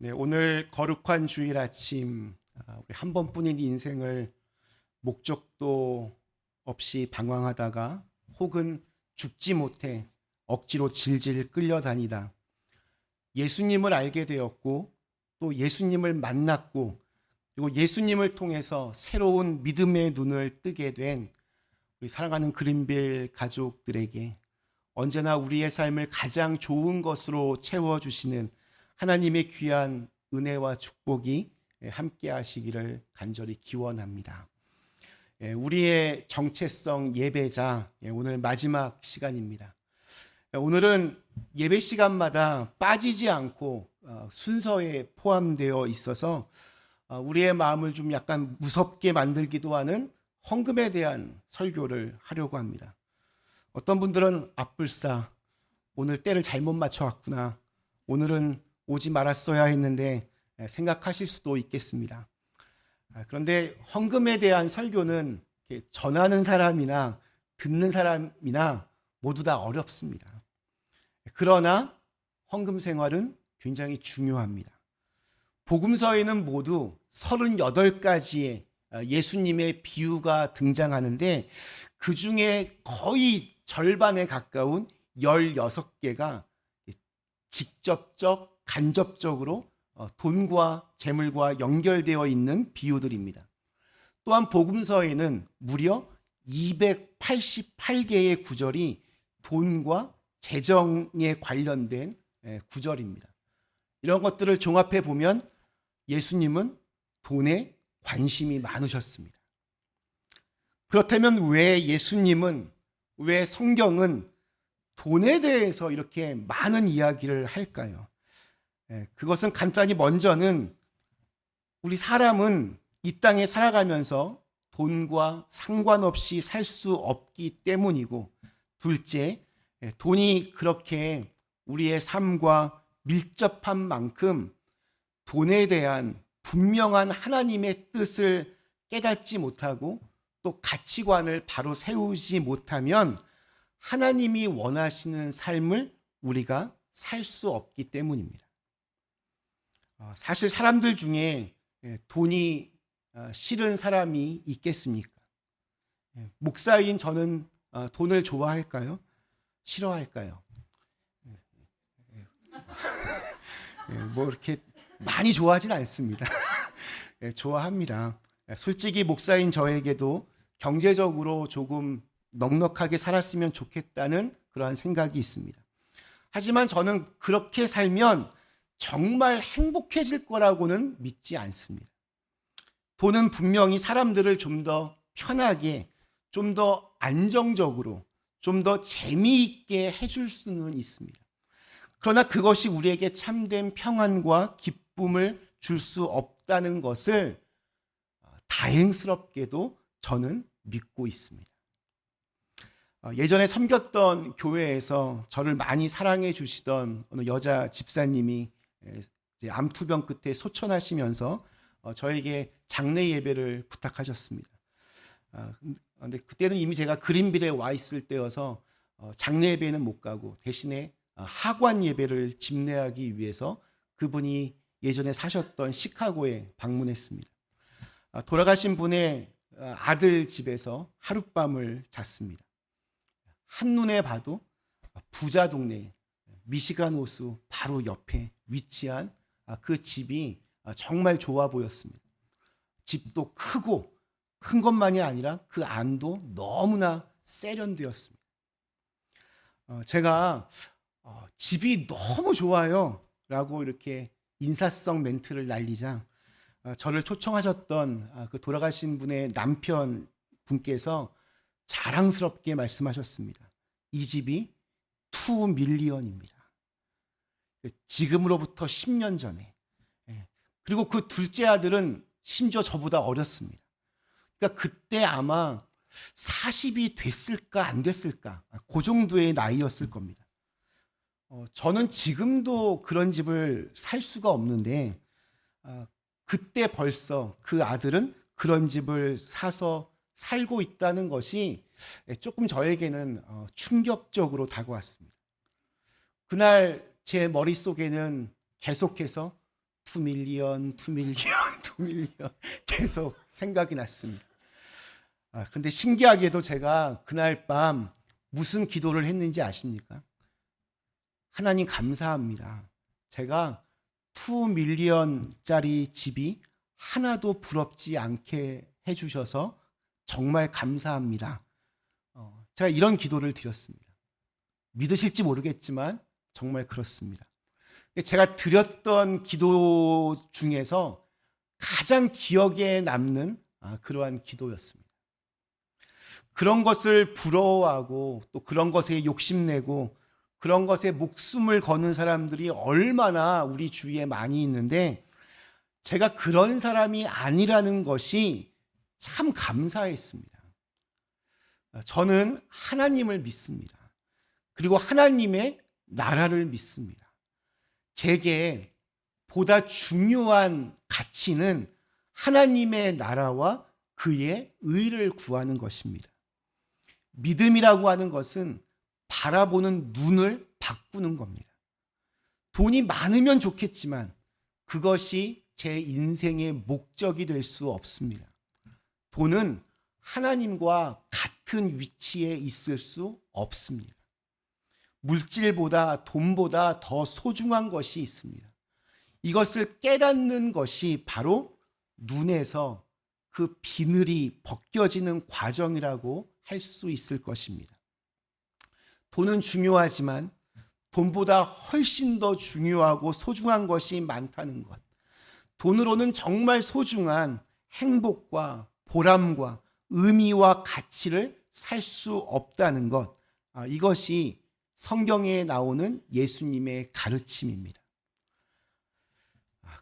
네, 오늘 거룩한 주일 아침, 우리 한 번뿐인 인생을 목적도 없이 방황하다가 혹은 죽지 못해 억지로 질질 끌려다니다 예수님을 알게 되었고 또 예수님을 만났고 그리고 예수님을 통해서 새로운 믿음의 눈을 뜨게 된 우리 사랑하는 그린빌 가족들에게 언제나 우리의 삶을 가장 좋은 것으로 채워주시는 하나님의 귀한 은혜와 축복이 함께 하시기를 간절히 기원합니다. 우리의 정체성 예배자, 오늘 마지막 시간입니다. 오늘은 예배 시간마다 빠지지 않고 순서에 포함되어 있어서 우리의 마음을 좀 약간 무섭게 만들기도 하는 헌금에 대한 설교를 하려고 합니다. 어떤 분들은 앞불싸 오늘 때를 잘못 맞춰왔구나, 오늘은 오지 말았어야 했는데 생각하실 수도 있겠습니다. 그런데 헌금에 대한 설교는 전하는 사람이나 듣는 사람이나 모두 다 어렵습니다. 그러나 헌금 생활은 굉장히 중요합니다. 복음서에는 모두 38가지의 예수님의 비유가 등장하는데 그 중에 거의 절반에 가까운 16개가 직접적, 간접적으로 돈과 재물과 연결되어 있는 비유들입니다. 또한 복음서에는 무려 288개의 구절이 돈과 재정에 관련된 구절입니다. 이런 것들을 종합해 보면 예수님은 돈에 관심이 많으셨습니다. 그렇다면 왜 예수님은, 왜 성경은 돈에 대해서 이렇게 많은 이야기를 할까요? 그것은 간단히 먼저는 우리 사람은 이 땅에 살아가면서 돈과 상관없이 살 수 없기 때문이고, 둘째, 돈이 그렇게 우리의 삶과 밀접한 만큼 돈에 대한 분명한 하나님의 뜻을 깨닫지 못하고 또 가치관을 바로 세우지 못하면 하나님이 원하시는 삶을 우리가 살 수 없기 때문입니다. 사실 사람들 중에 돈이 싫은 사람이 있겠습니까? 목사인 저는 돈을 좋아할까요? 싫어할까요? 뭐 이렇게 많이 좋아하진 않습니다. 좋아합니다. 솔직히 목사인 저에게도 경제적으로 조금 넉넉하게 살았으면 좋겠다는 그러한 생각이 있습니다. 하지만 저는 그렇게 살면 정말 행복해질 거라고는 믿지 않습니다. 돈은 분명히 사람들을 좀 더 편하게, 좀 더 안정적으로, 좀 더 재미있게 해줄 수는 있습니다. 그러나 그것이 우리에게 참된 평안과 기쁨을 줄 수 없다는 것을 다행스럽게도 저는 믿고 있습니다. 예전에 섬겼던 교회에서 저를 많이 사랑해 주시던 어느 여자 집사님이 암투병 끝에 소천하시면서 저에게 장례 예배를 부탁하셨습니다. 근데 그때는 이미 제가 그린빌에 와 있을 때여서 장례 예배는 못 가고 대신에 하관 예배를 집례하기 위해서 그분이 예전에 사셨던 시카고에 방문했습니다. 돌아가신 분의 아들 집에서 하룻밤을 잤습니다. 한눈에 봐도 부자 동네, 미시간 호수 바로 옆에 위치한 그 집이 정말 좋아 보였습니다. 집도 크고, 큰 것만이 아니라 그 안도 너무나 세련되었습니다. 제가 집이 너무 좋아요 라고 이렇게 인사성 멘트를 날리자 저를 초청하셨던 그 돌아가신 분의 남편 분께서 자랑스럽게 말씀하셨습니다. 이 집이 2 밀리언입니다. 지금으로부터 10년 전에. 그리고 그 둘째 아들은 심지어 저보다 어렸습니다. 그러니까 그때 아마 40이 됐을까 안 됐을까, 그 정도의 나이였을 겁니다. 저는 지금도 그런 집을 살 수가 없는데 그때 벌써 그 아들은 그런 집을 사서 살고 있다는 것이 조금 저에게는 충격적으로 다가왔습니다. 그날 제 머릿속에는 계속해서 2밀리언, 2밀리언, 2밀리언 계속 생각이 났습니다. 근데 신기하게도 제가 그날 밤 무슨 기도를 했는지 아십니까? 하나님 감사합니다. 제가 2밀리언짜리 집이 하나도 부럽지 않게 해주셔서 정말 감사합니다. 제가 이런 기도를 드렸습니다. 믿으실지 모르겠지만 정말 그렇습니다. 제가 드렸던 기도 중에서 가장 기억에 남는 그러한 기도였습니다. 그런 것을 부러워하고 또 그런 것에 욕심내고 그런 것에 목숨을 거는 사람들이 얼마나 우리 주위에 많이 있는데 제가 그런 사람이 아니라는 것이 참 감사했습니다. 저는 하나님을 믿습니다. 그리고 하나님의 나라를 믿습니다. 제게 보다 중요한 가치는 하나님의 나라와 그의 의를 구하는 것입니다. 믿음이라고 하는 것은 바라보는 눈을 바꾸는 겁니다. 돈이 많으면 좋겠지만 그것이 제 인생의 목적이 될 수 없습니다. 돈은 하나님과 같은 위치에 있을 수 없습니다. 물질보다 돈보다 더 소중한 것이 있습니다. 이것을 깨닫는 것이 바로 눈에서 그 비늘이 벗겨지는 과정이라고 할 수 있을 것입니다. 돈은 중요하지만 돈보다 훨씬 더 중요하고 소중한 것이 많다는 것. 돈으로는 정말 소중한 행복과 보람과 의미와 가치를 살 수 없다는 것. 이것이 성경에 나오는 예수님의 가르침입니다.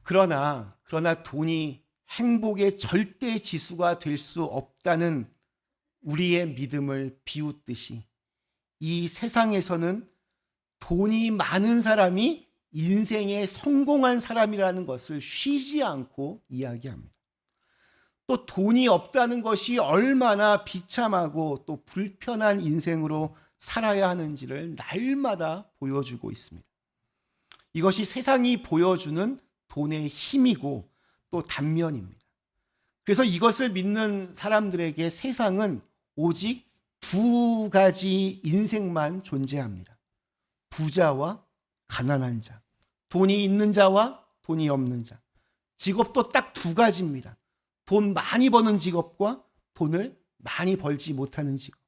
그러나 돈이 행복의 절대 지수가 될 수 없다는 우리의 믿음을 비웃듯이 이 세상에서는 돈이 많은 사람이 인생에 성공한 사람이라는 것을 쉬지 않고 이야기합니다. 또 돈이 없다는 것이 얼마나 비참하고 또 불편한 인생으로 살아야 하는지를 날마다 보여주고 있습니다. 이것이 세상이 보여주는 돈의 힘이고 또 단면입니다. 그래서 이것을 믿는 사람들에게 세상은 오직 두 가지 인생만 존재합니다. 부자와 가난한 자, 돈이 있는 자와 돈이 없는 자. 직업도 딱 두 가지입니다. 돈 많이 버는 직업과 돈을 많이 벌지 못하는 직업.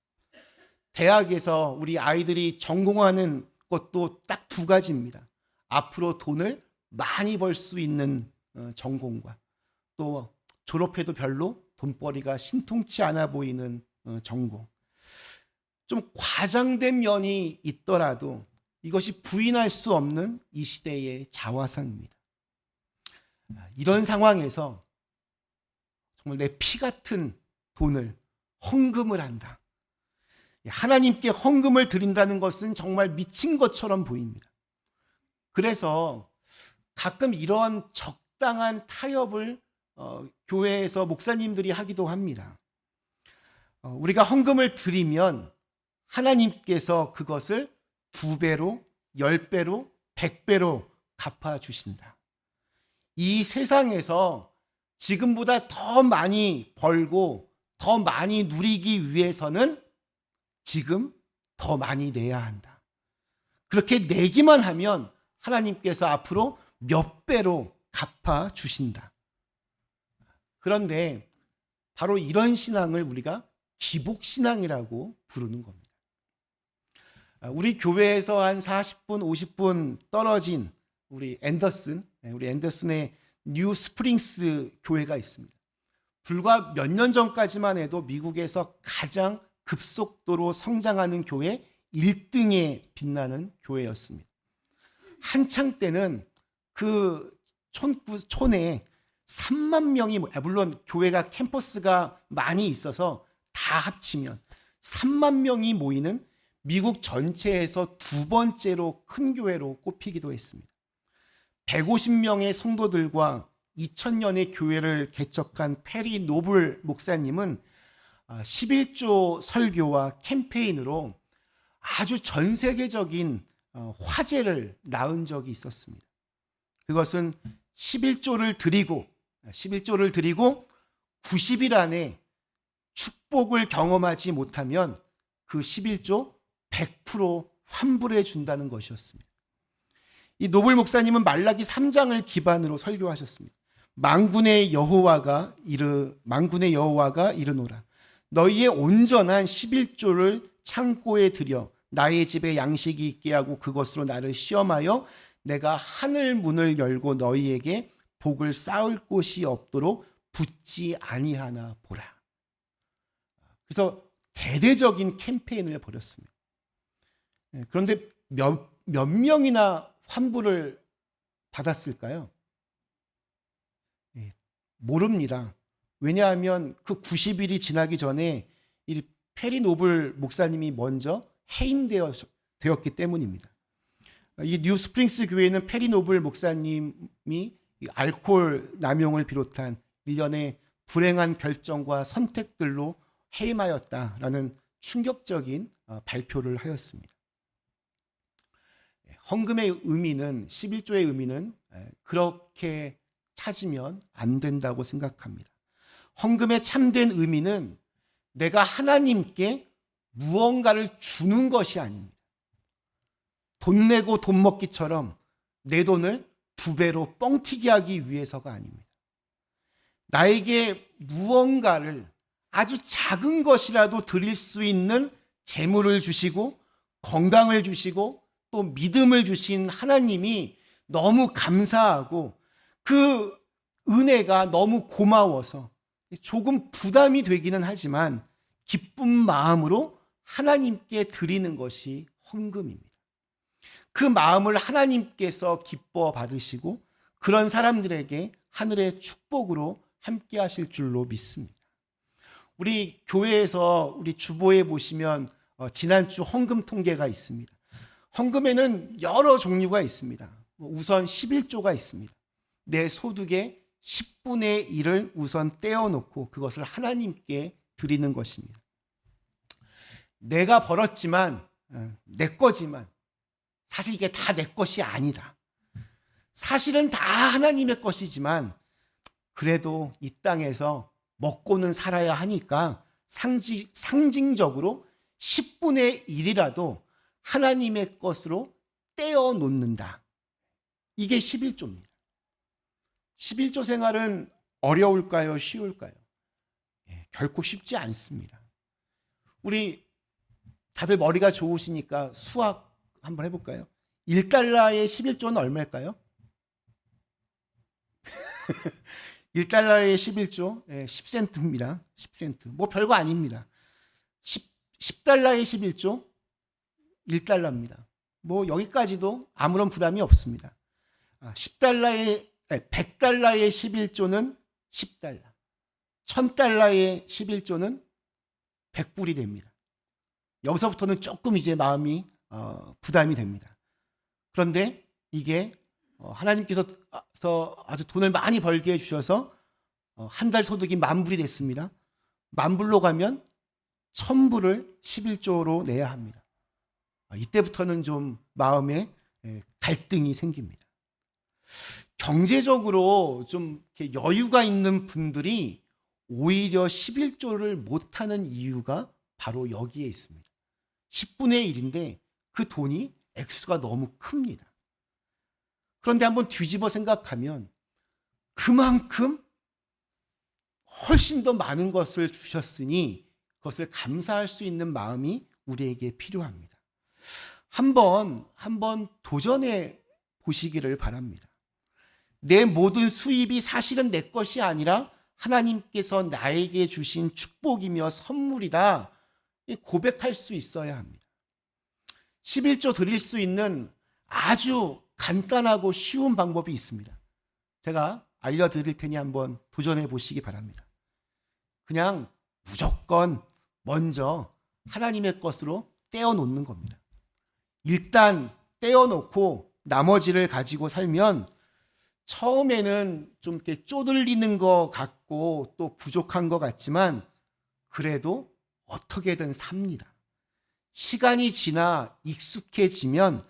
대학에서 우리 아이들이 전공하는 것도 딱 두 가지입니다. 앞으로 돈을 많이 벌 수 있는 전공과 또 졸업해도 별로 돈벌이가 신통치 않아 보이는 전공. 좀 과장된 면이 있더라도 이것이 부인할 수 없는 이 시대의 자화상입니다. 이런 상황에서 정말 내 피 같은 돈을 헌금을 한다. 하나님께 헌금을 드린다는 것은 정말 미친 것처럼 보입니다. 그래서 가끔 이런 적당한 타협을 교회에서 목사님들이 하기도 합니다. 우리가 헌금을 드리면 하나님께서 그것을 2배로, 10배로, 100배로 갚아주신다. 이 세상에서 지금보다 더 많이 벌고 더 많이 누리기 위해서는 지금 더 많이 내야 한다. 그렇게 내기만 하면 하나님께서 앞으로 몇 배로 갚아주신다. 그런데 바로 이런 신앙을 우리가 기복신앙이라고 부르는 겁니다. 우리 교회에서 한 40분, 50분 떨어진 우리 앤더슨의 뉴 스프링스 교회가 있습니다. 불과 몇 년 전까지만 해도 미국에서 가장 급속도로 성장하는 교회 1등에 빛나는 교회였습니다. 한창 때는 그 촌에 3만 명이, 물론 교회가 캠퍼스가 많이 있어서 다 합치면 3만 명이 모이는 미국 전체에서 두 번째로 큰 교회로 꼽히기도 했습니다. 150명의 성도들과 2000년의 교회를 개척한 페리 노블 목사님은 11조 설교와 캠페인으로 아주 전 세계적인 화제를 낳은 적이 있었습니다. 그것은 11조를 드리고 90일 안에 축복을 경험하지 못하면 그 11조 100% 환불해 준다는 것이었습니다. 이 노블 목사님은 말라기 3장을 기반으로 설교하셨습니다. 만군의 여호와가 이르노라. 너희의 온전한 11조를 창고에 들여 나의 집에 양식이 있게 하고 그것으로 나를 시험하여 내가 하늘 문을 열고 너희에게 복을 쌓을 곳이 없도록 붙지 아니하나 보라. 그래서 대대적인 캠페인을 벌였습니다. 그런데 몇 명이나 환불을 받았을까요? 모릅니다. 왜냐하면 그 90일이 지나기 전에 이 페리 노블 목사님이 먼저 해임되었기 때문입니다. 이 뉴 스프링스 교회는 페리 노블 목사님이 알코올 남용을 비롯한 일련의 불행한 결정과 선택들로 해임하였다라는 충격적인 발표를 하였습니다. 헌금의 의미는 11조의 의미는 그렇게 찾으면 안 된다고 생각합니다. 헌금의 참된 의미는 내가 하나님께 무언가를 주는 것이 아닙니다. 돈 내고 돈 먹기처럼 내 돈을 2배로 뻥튀기 하기 위해서가 아닙니다. 나에게 무언가를 아주 작은 것이라도 드릴 수 있는 재물을 주시고 건강을 주시고 또 믿음을 주신 하나님이 너무 감사하고 그 은혜가 너무 고마워서 조금 부담이 되기는 하지만 기쁜 마음으로 하나님께 드리는 것이 헌금입니다. 그 마음을 하나님께서 기뻐 받으시고 그런 사람들에게 하늘의 축복으로 함께 하실 줄로 믿습니다. 우리 교회에서 우리 주보에 보시면 지난주 헌금 통계가 있습니다. 헌금에는 여러 종류가 있습니다. 우선 11조가 있습니다. 내 소득의 10분의 1을 우선 떼어놓고 그것을 하나님께 드리는 것입니다. 내가 벌었지만 내 거지만 사실 이게 다 내 것이 아니다. 사실은 다 하나님의 것이지만 그래도 이 땅에서 먹고는 살아야 하니까 상징적으로 10분의 1이라도 하나님의 것으로 떼어놓는다. 이게 11조입니다. 11조 생활은 어려울까요? 쉬울까요? 결코 쉽지 않습니다. 우리 다들 머리가 좋으시니까 수학 한번 해볼까요? 1달러의 11조는 얼마일까요? 1달러의 11조 10센트입니다. 10센트. 뭐 별거 아닙니다. 10달러의 11조 1달러입니다. 뭐 여기까지도 아무런 부담이 없습니다. 100달러의 11조는 10달러. 1000달러의 11조는 100불이 됩니다. 여기서부터는 조금 이제 마음이 부담이 됩니다. 그런데 이게 하나님께서 아주 돈을 많이 벌게 해주셔서 한 달 소득이 10,000불이 됐습니다. 10,000불로 가면 1,000불을 11조로 내야 합니다. 이때부터는 좀 마음에 갈등이 생깁니다. 경제적으로 좀 이렇게 여유가 있는 분들이 오히려 11조를 못하는 이유가 바로 여기에 있습니다. 10분의 1인데 그 돈이 액수가 너무 큽니다. 그런데 한번 뒤집어 생각하면 그만큼 훨씬 더 많은 것을 주셨으니 그것을 감사할 수 있는 마음이 우리에게 필요합니다. 한번 도전해 보시기를 바랍니다. 내 모든 수입이 사실은 내 것이 아니라 하나님께서 나에게 주신 축복이며 선물이다. 고백할 수 있어야 합니다. 11조 드릴 수 있는 아주 간단하고 쉬운 방법이 있습니다. 제가 알려드릴 테니 한번 도전해 보시기 바랍니다. 그냥 무조건 먼저 하나님의 것으로 떼어놓는 겁니다. 일단 떼어놓고 나머지를 가지고 살면 처음에는 좀 이렇게 쪼들리는 것 같고 또 부족한 것 같지만 그래도 어떻게든 삽니다. 시간이 지나 익숙해지면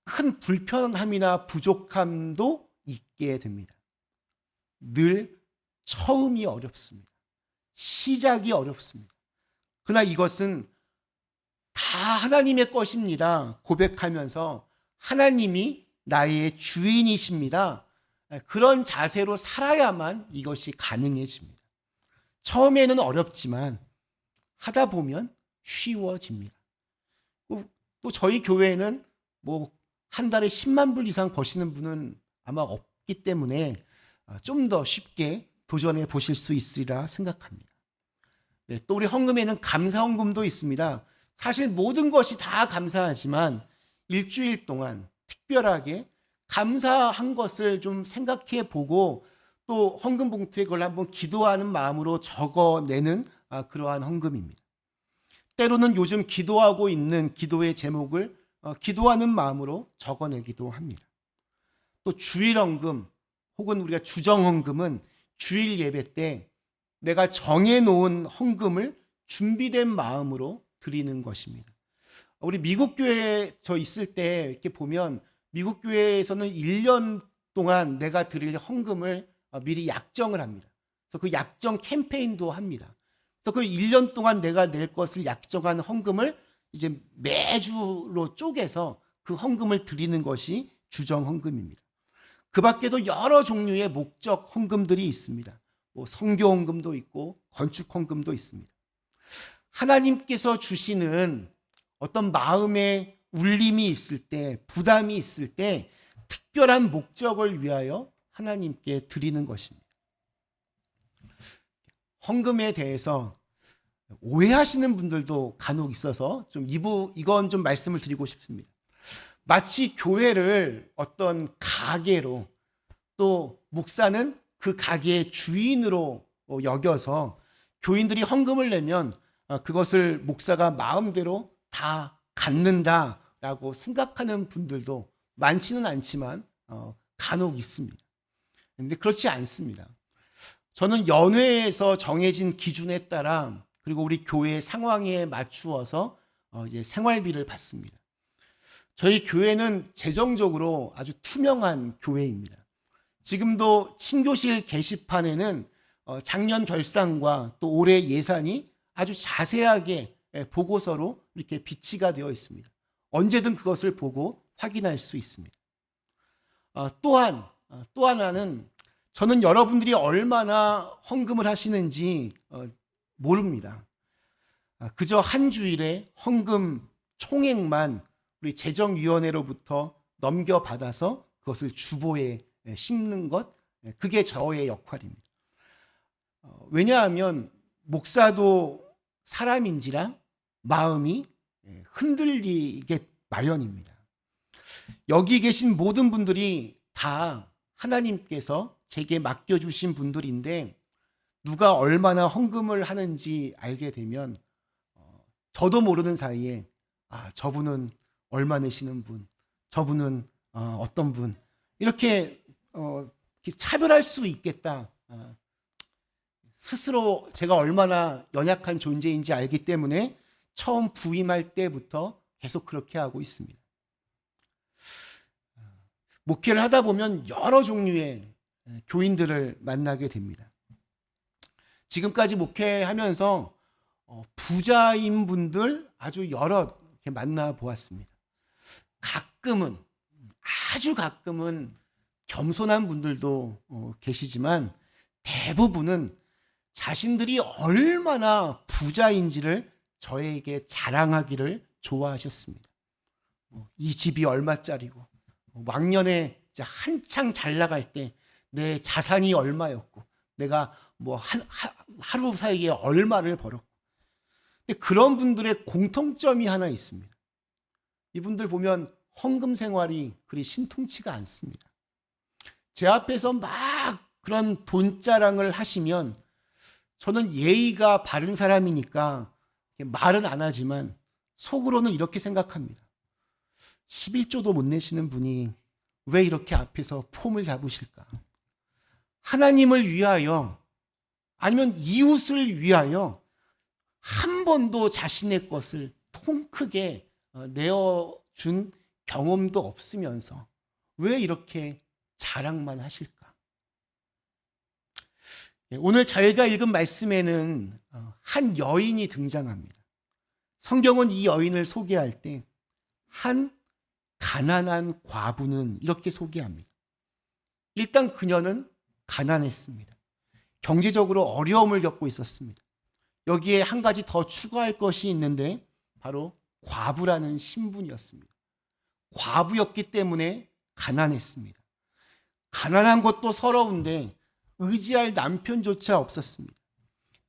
큰 불편함이나 부족함도 있게 됩니다. 늘 처음이 어렵습니다. 시작이 어렵습니다. 그러나 이것은 다 하나님의 것입니다. 고백하면서 하나님이 나의 주인이십니다. 그런 자세로 살아야만 이것이 가능해집니다. 처음에는 어렵지만 하다 보면 쉬워집니다. 또 저희 교회에는 뭐 한 달에 10만 불 이상 버시는 분은 아마 없기 때문에 좀 더 쉽게 도전해 보실 수 있으리라 생각합니다. 네, 또 우리 헌금에는 감사 헌금도 있습니다. 사실 모든 것이 다 감사하지만 일주일 동안 특별하게 감사한 것을 좀 생각해 보고 또 헌금 봉투에 그걸 한번 기도하는 마음으로 적어내는 그러한 헌금입니다. 때로는 요즘 기도하고 있는 기도의 제목을 기도하는 마음으로 적어내기도 합니다. 또 주일 헌금 혹은 우리가 주정 헌금은 주일 예배 때 내가 정해놓은 헌금을 준비된 마음으로 드리는 것입니다. 우리 미국 교회에 저 있을 때 이렇게 보면 미국 교회에서는 1년 동안 내가 드릴 헌금을 미리 약정을 합니다. 그래서 그 약정 캠페인도 합니다. 그래서 그 1년 동안 내가 낼 것을 약정한 헌금을 이제 매주로 쪼개서 그 헌금을 드리는 것이 주정 헌금입니다. 그 밖에도 여러 종류의 목적 헌금들이 있습니다. 뭐 성교 헌금도 있고 건축 헌금도 있습니다. 하나님께서 주시는 어떤 마음의 울림이 있을 때, 부담이 있을 때 특별한 목적을 위하여 하나님께 드리는 것입니다. 헌금에 대해서 오해하시는 분들도 간혹 있어서 좀 이건 좀 말씀을 드리고 싶습니다. 마치 교회를 어떤 가게로 또 목사는 그 가게의 주인으로 여겨서 교인들이 헌금을 내면 그것을 목사가 마음대로 다 갖는다라고 생각하는 분들도 많지는 않지만 간혹 있습니다. 그런데 그렇지 않습니다. 저는 연회에서 정해진 기준에 따라 그리고 우리 교회의 상황에 맞추어서 이제 생활비를 받습니다. 저희 교회는 재정적으로 아주 투명한 교회입니다. 지금도 친교실 게시판에는 작년 결산과 또 올해 예산이 아주 자세하게 보고서로 이렇게 비치가 되어 있습니다. 언제든 그것을 보고 확인할 수 있습니다. 또 하나는 저는 여러분들이 얼마나 헌금을 하시는지 모릅니다. 그저 한 주일에 헌금 총액만 우리 재정위원회로부터 넘겨받아서 그것을 주보에 심는 것, 그게 저의 역할입니다. 왜냐하면 목사도 사람인지라 마음이 흔들리게 마련입니다. 여기 계신 모든 분들이 다 하나님께서 제게 맡겨주신 분들인데 누가 얼마나 헌금을 하는지 알게 되면 저도 모르는 사이에 저분은 얼마 내시는 분, 저분은 어떤 분 이렇게 차별할 수 있겠다. 스스로 제가 얼마나 연약한 존재인지 알기 때문에 처음 부임할 때부터 계속 그렇게 하고 있습니다. 목회를 하다 보면 여러 종류의 교인들을 만나게 됩니다. 지금까지 목회하면서 부자인 분들 아주 여러 만나보았습니다. 아주 가끔은 겸손한 분들도 계시지만 대부분은 자신들이 얼마나 부자인지를 저에게 자랑하기를 좋아하셨습니다. 이 집이 얼마짜리고 왕년에 한창 잘 나갈 때 내 자산이 얼마였고 내가 뭐 하루 사이에 얼마를 벌었고. 근데 그런 분들의 공통점이 하나 있습니다. 이분들 보면 헌금 생활이 그리 신통치가 않습니다. 제 앞에서 막 그런 돈 자랑을 하시면 저는 예의가 바른 사람이니까 말은 안 하지만 속으로는 이렇게 생각합니다. 11조도 못 내시는 분이 왜 이렇게 앞에서 폼을 잡으실까? 하나님을 위하여 아니면 이웃을 위하여 한 번도 자신의 것을 통 크게 내어준 경험도 없으면서 왜 이렇게 자랑만 하실까? 오늘 저희가 읽은 말씀에는 한 여인이 등장합니다. 성경은 이 여인을 소개할 때 한 가난한 과부는 이렇게 소개합니다. 일단 그녀는 가난했습니다. 경제적으로 어려움을 겪고 있었습니다. 여기에 한 가지 더 추가할 것이 있는데 바로 과부라는 신분이었습니다. 과부였기 때문에 가난했습니다. 가난한 것도 서러운데 의지할 남편조차 없었습니다.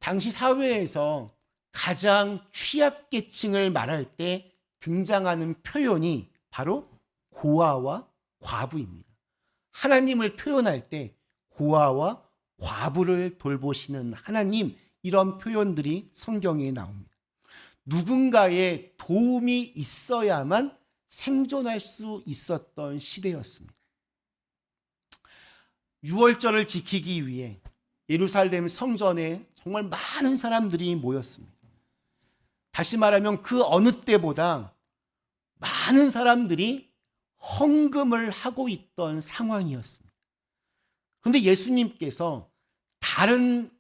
당시 사회에서 가장 취약계층을 말할 때 등장하는 표현이 바로 고아와 과부입니다. 하나님을 표현할 때 고아와 과부를 돌보시는 하나님, 이런 표현들이 성경에 나옵니다. 누군가의 도움이 있어야만 생존할 수 있었던 시대였습니다. 유월절을 지키기 위해 예루살렘 성전에 정말 많은 사람들이 모였습니다. 다시 말하면 그 어느 때보다 많은 사람들이 헌금을 하고 있던 상황이었습니다. 그런데 예수님께서 다른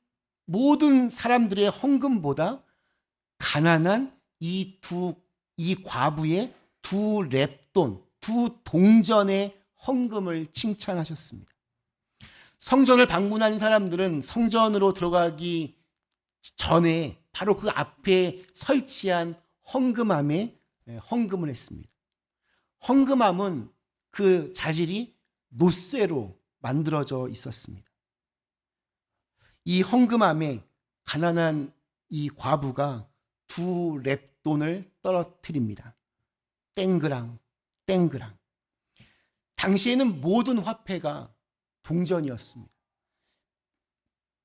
모든 사람들의 헌금보다 가난한 이 과부의 두 렙돈, 두 동전의 헌금을 칭찬하셨습니다. 성전을 방문한 사람들은 성전으로 들어가기 전에 바로 그 앞에 설치한 헌금함에 헌금을 했습니다. 헌금함은 그 자질이 노쇠로 만들어져 있었습니다. 이 헌금함에 가난한 이 과부가 두 렙돈을 떨어뜨립니다. 땡그랑 땡그랑. 당시에는 모든 화폐가 동전이었습니다.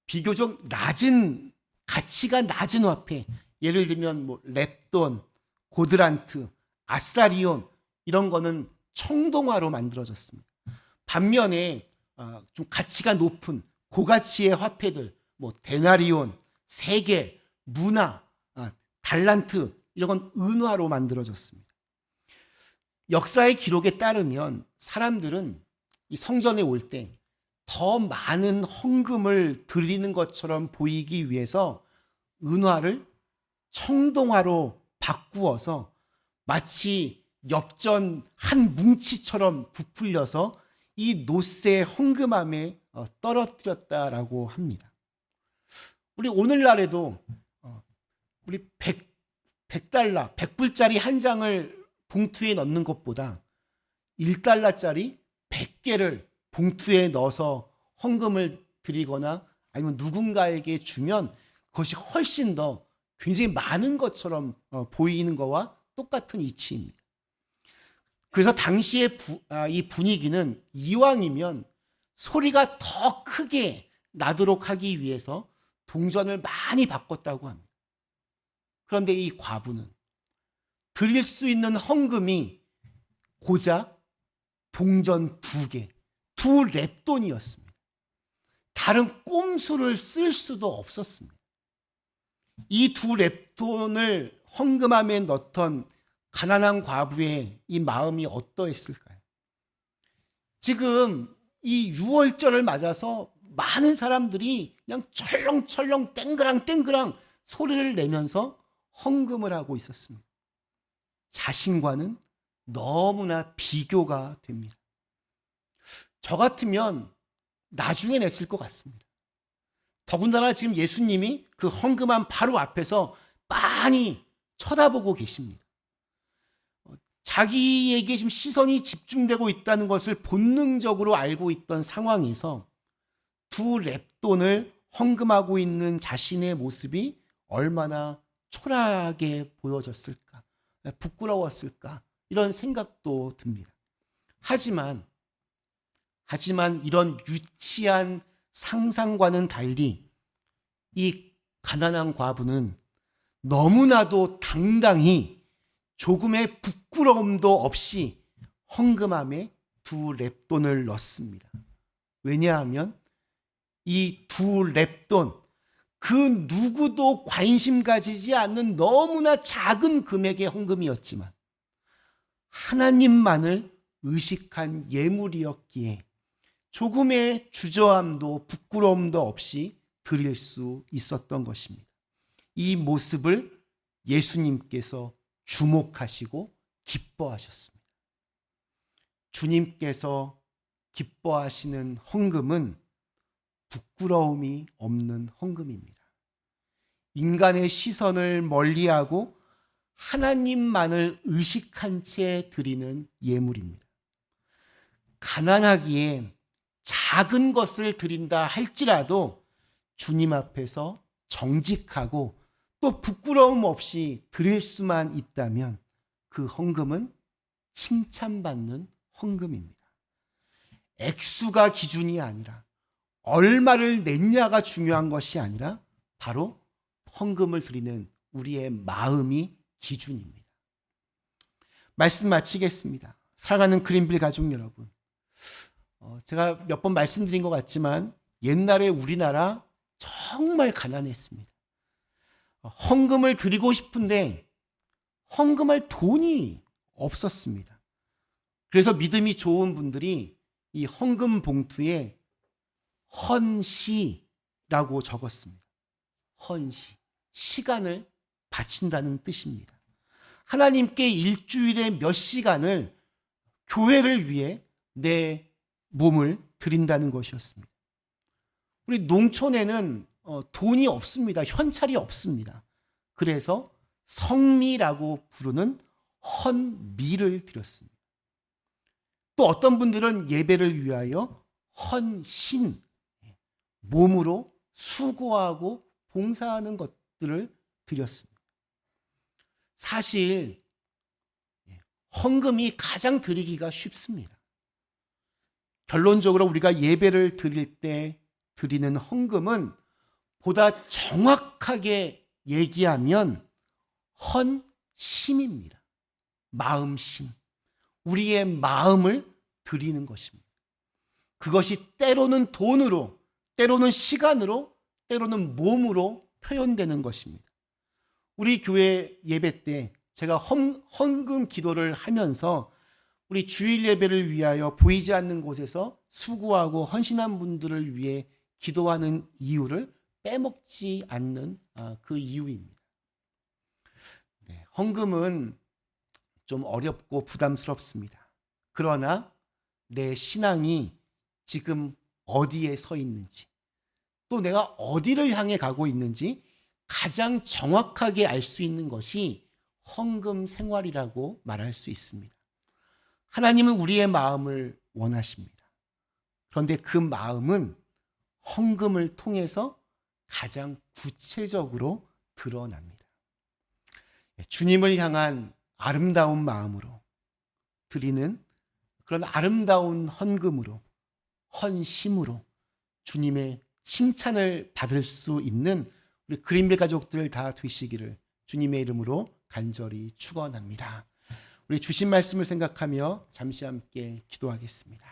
비교적 낮은, 가치가 낮은 화폐, 예를 들면 렙돈, 고드란트, 아사리온, 이런 거는 청동화로 만들어졌습니다. 반면에 좀 가치가 높은 고가치의 화폐들, 데나리온, 세겔, 문화, 달란트, 이런 건 은화로 만들어졌습니다. 역사의 기록에 따르면 사람들은 이 성전에 올 때 더 많은 헌금을 드리는 것처럼 보이기 위해서 은화를 청동화로 바꾸어서 마치 엽전 한 뭉치처럼 부풀려서 이 노쇠 헌금함에 떨어뜨렸다라고 합니다. 우리 오늘날에도 우리 100달러, 100불짜리 한 장을 봉투에 넣는 것보다 1달러짜리 100개를 봉투에 넣어서 헌금을 드리거나 아니면 누군가에게 주면 그것이 훨씬 더 굉장히 많은 것처럼 보이는 것과 똑같은 이치입니다. 그래서 당시의 이 분위기는 이왕이면 소리가 더 크게 나도록 하기 위해서 동전을 많이 바꿨다고 합니다. 그런데 이 과부는 드릴 수 있는 헌금이 고작 동전 2개, 두 렙돈이었습니다. 다른 꼼수를 쓸 수도 없었습니다. 이 두 렙돈을 헌금함에 넣던 가난한 과부의 이 마음이 어떠했을까요? 지금 이 유월절을 맞아서 많은 사람들이 그냥 철렁철렁 땡그랑 소리를 내면서 헌금을 하고 있었습니다. 자신과는 너무나 비교가 됩니다. 저 같으면 나중에 냈을 것 같습니다. 더군다나 지금 예수님이 그 헌금함 바로 앞에서 빤히 쳐다보고 계십니다. 자기에게 지금 시선이 집중되고 있다는 것을 본능적으로 알고 있던 상황에서 두 렙돈을 헌금하고 있는 자신의 모습이 얼마나 초라하게 보여졌을까, 부끄러웠을까, 이런 생각도 듭니다. 하지만 이런 유치한 상상과는 달리 이 가난한 과부는 너무나도 당당히 조금의 부끄러움도 없이 헌금함에 두 렙돈을 넣습니다. 왜냐하면 이 두 렙돈, 그 누구도 관심 가지지 않는 너무나 작은 금액의 헌금이었지만 하나님만을 의식한 예물이었기에 조금의 주저함도 부끄러움도 없이 드릴 수 있었던 것입니다. 이 모습을 예수님께서 주목하시고 기뻐하셨습니다. 주님께서 기뻐하시는 헌금은 부끄러움이 없는 헌금입니다. 인간의 시선을 멀리하고 하나님만을 의식한 채 드리는 예물입니다. 가난하기에 작은 것을 드린다 할지라도 주님 앞에서 정직하고 또 부끄러움 없이 드릴 수만 있다면 그 헌금은 칭찬받는 헌금입니다. 액수가 기준이 아니라 얼마를 냈냐가 중요한 것이 아니라 바로 헌금을 드리는 우리의 마음이 기준입니다. 말씀 마치겠습니다. 사랑하는 그린빌 가족 여러분, 제가 몇 번 말씀드린 것 같지만 옛날에 우리나라 정말 가난했습니다. 헌금을 드리고 싶은데 헌금할 돈이 없었습니다. 그래서 믿음이 좋은 분들이 이 헌금 봉투에 헌시라고 적었습니다. 헌시, 시간을 바친다는 뜻입니다. 하나님께 일주일에 몇 시간을 교회를 위해 내 몸을 드린다는 것이었습니다. 우리 농촌에는 돈이 없습니다. 현찰이 없습니다. 그래서 성미라고 부르는 헌미를 드렸습니다. 또 어떤 분들은 예배를 위하여 헌신, 몸으로 수고하고 봉사하는 것들을 드렸습니다. 사실 헌금이 가장 드리기가 쉽습니다. 결론적으로 우리가 예배를 드릴 때 드리는 헌금은 보다 정확하게 얘기하면 헌심입니다. 마음심. 우리의 마음을 드리는 것입니다. 그것이 때로는 돈으로, 때로는 시간으로, 때로는 몸으로 표현되는 것입니다. 우리 교회 예배 때 제가 헌금 기도를 하면서 우리 주일 예배를 위하여 보이지 않는 곳에서 수고하고 헌신한 분들을 위해 기도하는 이유를 빼먹지 않는 그 이유입니다. 헌금은 좀 어렵고 부담스럽습니다. 그러나 내 신앙이 지금 어디에 서 있는지, 또 내가 어디를 향해 가고 있는지 가장 정확하게 알 수 있는 것이 헌금 생활이라고 말할 수 있습니다. 하나님은 우리의 마음을 원하십니다. 그런데 그 마음은 헌금을 통해서 가장 구체적으로 드러납니다. 주님을 향한 아름다운 마음으로 드리는 그런 아름다운 헌금으로, 헌심으로 주님의 칭찬을 받을 수 있는 우리 그린빌 가족들 다 되시기를 주님의 이름으로 간절히 축원합니다. 우리 주신 말씀을 생각하며 잠시 함께 기도하겠습니다.